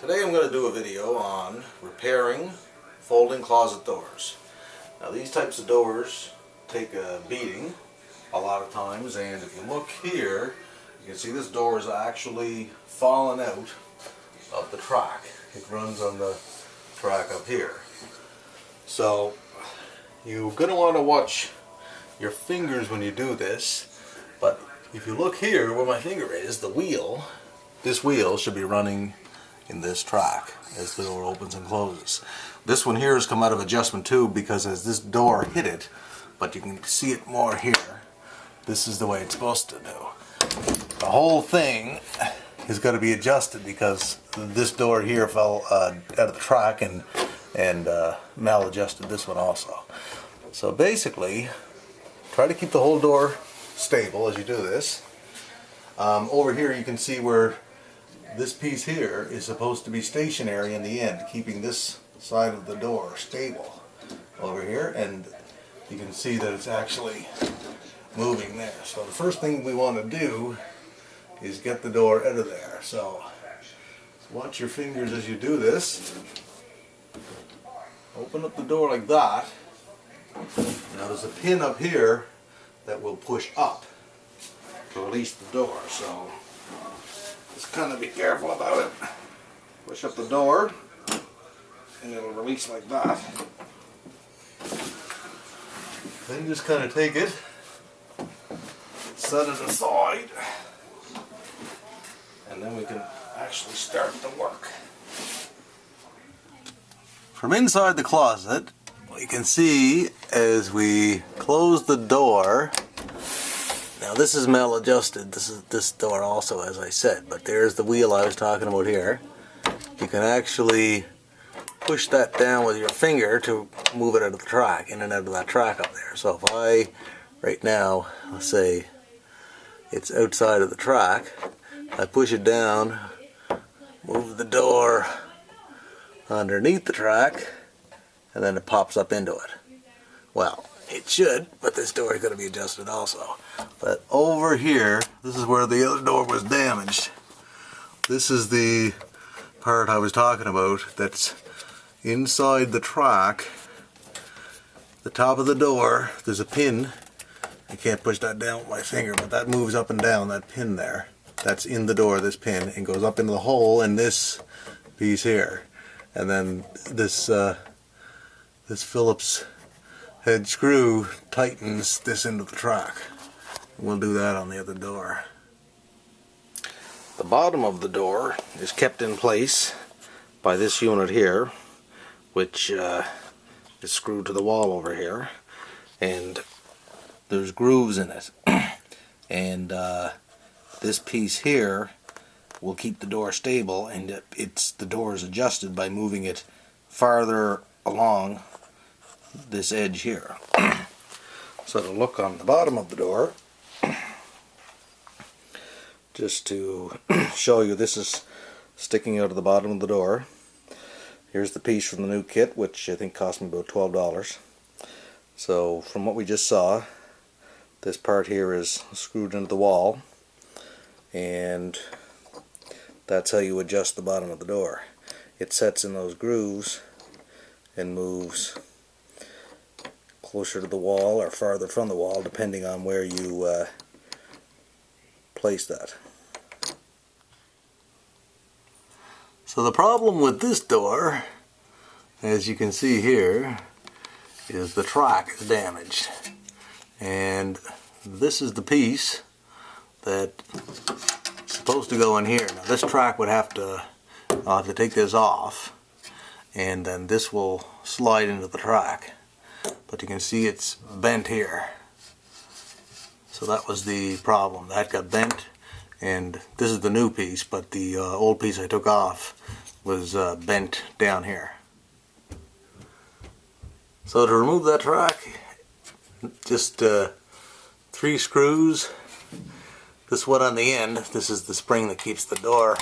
Today I'm going to do a video on repairing folding closet doors. Now these types of doors take a beating a lot of times, and if you look here you can see this door is actually fallen out of the track. It runs on the track up here. So you're going to want to watch your fingers when you do this, but if you look here where my finger is, this wheel should be running in this track as the door opens and closes. This one here has come out of adjustment too because as this door hit it, but you can see it more here, this is the way it's supposed to do. The whole thing has got to be adjusted because this door here fell out of the track and maladjusted this one also. So basically, try to keep the whole door stable as you do this. Over here you can see where this piece here is supposed to be stationary in the end, keeping this side of the door stable over here, and you can see that it's actually moving there. So the first thing we want to do is get the door out of there. So watch your fingers as you do this. Open up the door like that. Now there's a pin up here that will push up to release the door, so just kind of be careful about it. Push up the door and it'll release like that. Then just kind of take it, set it aside, and then we can actually start the work. From inside the closet, we can see as we close the door. Now this is maladjusted, this door also, as I said, but there's the wheel I was talking about here. You can actually push that down with your finger to move it out of the track, in and out of that track up there. So if I, right now, let's say it's outside of the track, I push it down, move the door underneath the track, and then it pops up into it. Well, it should, but this door is going to be adjusted also. But over here, this is where the other door was damaged. This is the part I was talking about that's inside the track. The top of the door, there's a pin. I can't push that down with my finger, but that moves up and down, that pin there. That's in the door, this pin, and goes up into the hole in this piece here. And then this Phillips head screw tightens this into the track. We'll do that on the other door. The bottom of the door is kept in place by this unit here, which is screwed to the wall over here, and there's grooves in it. And this piece here will keep the door stable, and the door is adjusted by moving it farther along this edge here. So to look on the bottom of the door, just to show you, this is sticking out of the bottom of the door. Here's the piece from the new kit, which I think cost me about $12. So from what we just saw, this part here is screwed into the wall, and that's how you adjust the bottom of the door. It sets in those grooves and moves closer to the wall or farther from the wall, depending on where you place that. So the problem with this door, as you can see here, is the track is damaged, and this is the piece that's supposed to go in here. Now this track would have to, I'll have to take this off, and then this will slide into the track. But you can see it's bent here. So that was the problem. That got bent, and this is the new piece, but the old piece I took off was bent down here. So to remove that track, just 3 screws. This one on the end, this is the spring that keeps the door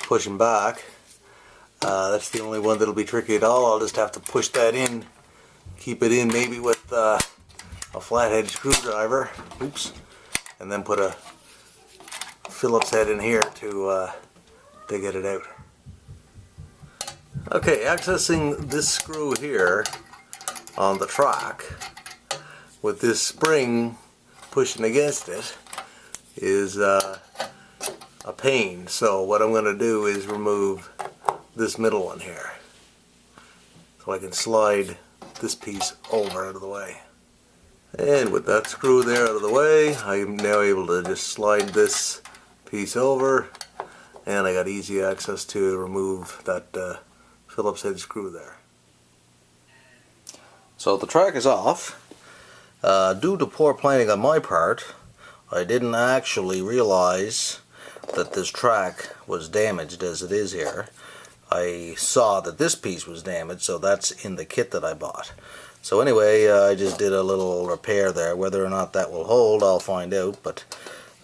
pushing back. That's the only one that'll be tricky at all. I'll just have to push that in, keep it in maybe with a flathead screwdriver, oops, and then put a Phillips head in here to get it out. Okay, accessing this screw here on the track with this spring pushing against it is a pain. So what I'm going to do is remove this middle one here so I can slide this piece over out of the way. And with that screw there out of the way, I'm now able to just slide this piece over, and I got easy access to remove that Phillips head screw there. So the track is off. Due to poor planning on my part, I didn't actually realize that this track was damaged as it is here. I saw that this piece was damaged, so that's in the kit that I bought. So anyway, I just did a little repair there. Whether or not that will hold, I'll find out, but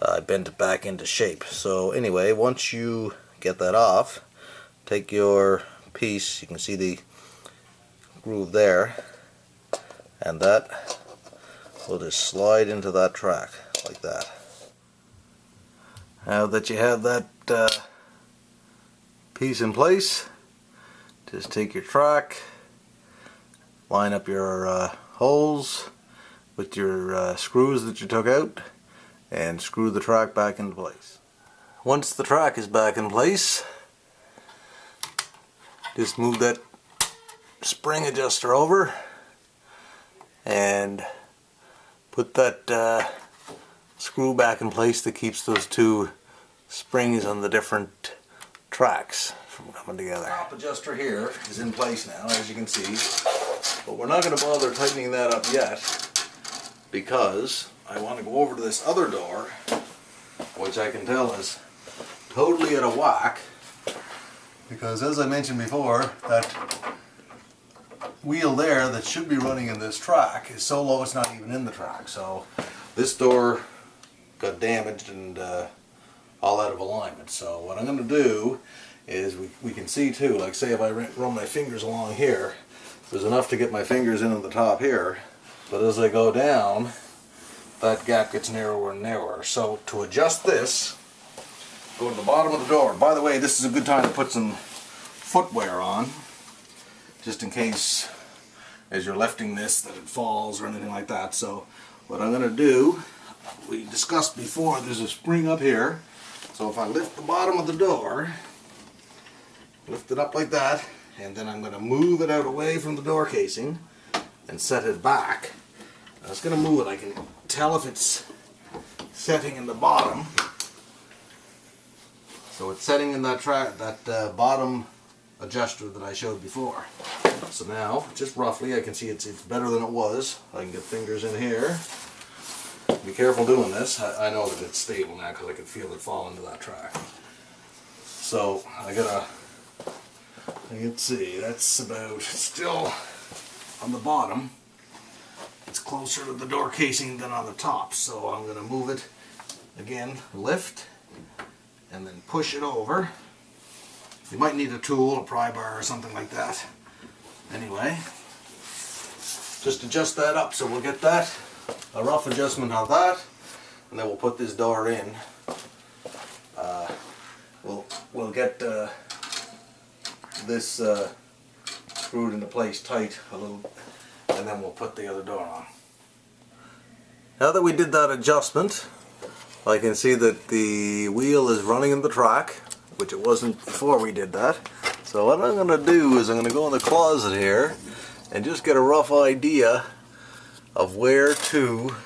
I bent it back into shape. So anyway, once you get that off, take your piece, you can see the groove there, and that will just slide into that track like that. Now that you have that piece in place, just take your track, line up your holes with your screws that you took out, and screw the track back into place. Once the track is back in place, just move that spring adjuster over and put that screw back in place that keeps those two springs on the different tracks from coming together. The top adjuster here is in place now, as you can see, but we're not going to bother tightening that up yet because I want to go over to this other door, which I can tell is totally out of whack, because as I mentioned before, that wheel there that should be running in this track is so low it's not even in the track. So this door got damaged and all out of alignment. So what I'm going to do is we can see too, like say if I run my fingers along here, there's enough to get my fingers in on the top here, but as I go down, that gap gets narrower and narrower. So to adjust this, go to the bottom of the door. By the way, this is a good time to put some footwear on, just in case as you're lifting this that it falls or anything like that. So what I'm going to do, we discussed before, there's a spring up here. So if I lift the bottom of the door, lift it up like that, and then I'm going to move it out away from the door casing and set it back. I was going to move it, I can tell if it's setting in the bottom. So it's setting in that bottom adjuster that I showed before. So now, just roughly, I can see it's better than it was. I can get fingers in here. Be careful doing this. I know that it's stable now because I can feel it fall into that track. So let's see, that's about still on the bottom. It's closer to the door casing than on the top. So I'm going to move it again, lift, and then push it over. You might need a tool, a pry bar or something like that. Anyway, just adjust that up. So we'll get that, a rough adjustment of that, and then we'll put this door in. We'll get this screwed into place tight a little, and then we'll put the other door on. Now that we did that adjustment, I can see that the wheel is running in the track, which it wasn't before we did that. So what I'm going to do is I'm going to go in the closet here and just get a rough idea of where to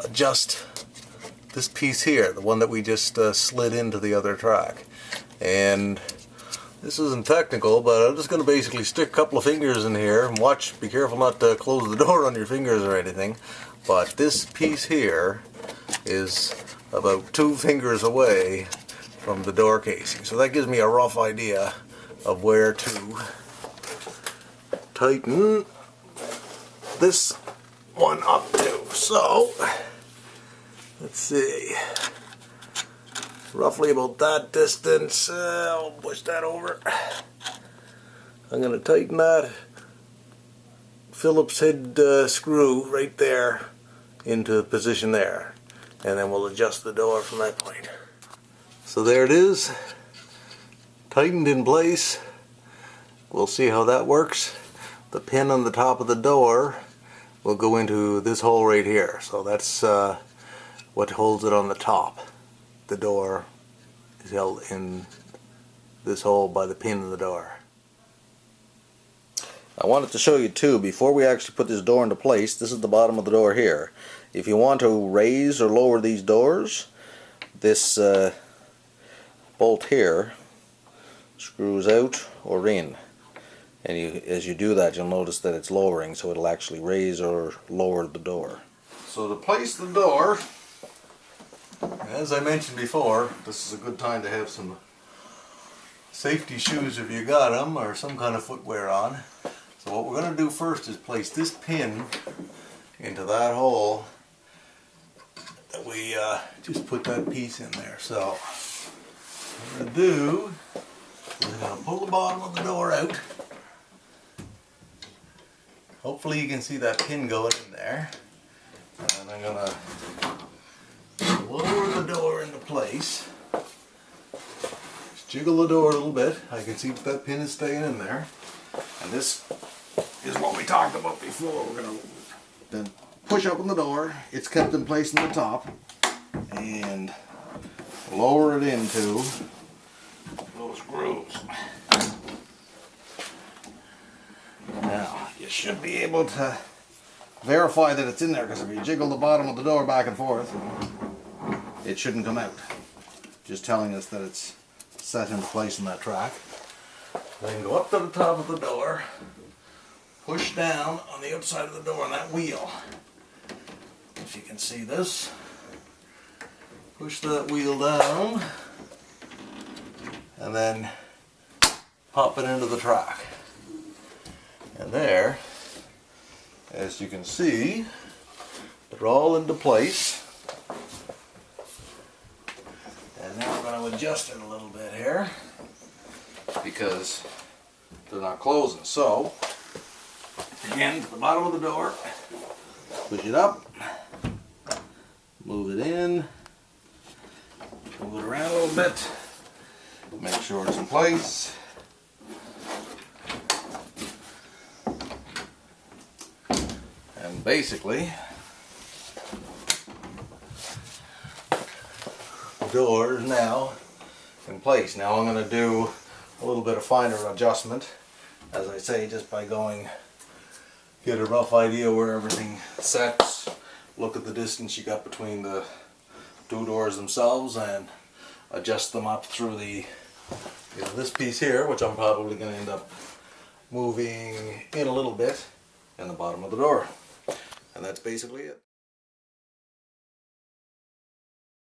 adjust this piece here, the one that we just slid into the other track. And this isn't technical, but I'm just going to basically stick a couple of fingers in here and watch, be careful not to close the door on your fingers or anything. But this piece here is about 2 fingers away from the door casing. So that gives me a rough idea of where to tighten this one up to. So, let's see. Roughly about that distance. I'll push that over. I'm going to tighten that Phillips head screw right there into position there. And then we'll adjust the door from that point. So there it is, tightened in place, we'll see how that works. The pin on the top of the door will go into this hole right here. So that's what holds it on the top. The door is held in this hole by the pin in the door. I wanted to show you too, before we actually put this door into place, this is the bottom of the door here. If you want to raise or lower these doors, this bolt here screws out or in. And as you do that, you'll notice that it's lowering, so it'll actually raise or lower the door. So to place the door, as I mentioned before, this is a good time to have some safety shoes if you got them, or some kind of footwear on. So what we're going to do first is place this pin into that hole that we just put that piece in there. So what we're going to do is we're going to pull the bottom of the door out. Hopefully you can see that pin going in there. And I'm going to lower the door into place. Just jiggle the door a little bit. I can see that pin is staying in there. And this is what we talked about before. We're going to then push open the door. It's kept in place in the top. And lower it into those grooves. Now, you should be able to verify that it's in there, because if you jiggle the bottom of the door back and forth, it shouldn't come out. Just telling us that it's set into place in that track. Then go up to the top of the door, push down on the outside of the door on that wheel. If you can see this, push that wheel down, and then pop it into the track. And there, as you can see, they're all into place. And now we're going to adjust it a little bit here, because they're not closing. So, again, to the bottom of the door, push it up, move it in, move it around a little bit, make sure it's in place. And basically, the door is now in place. Now I'm going to do a little bit of finer adjustment, as I say, just by going, get a rough idea where everything sets, look at the distance you got between the two doors themselves, and adjust them up through the, this piece here, which I'm probably going to end up moving in a little bit, and the bottom of the door. And that's basically it.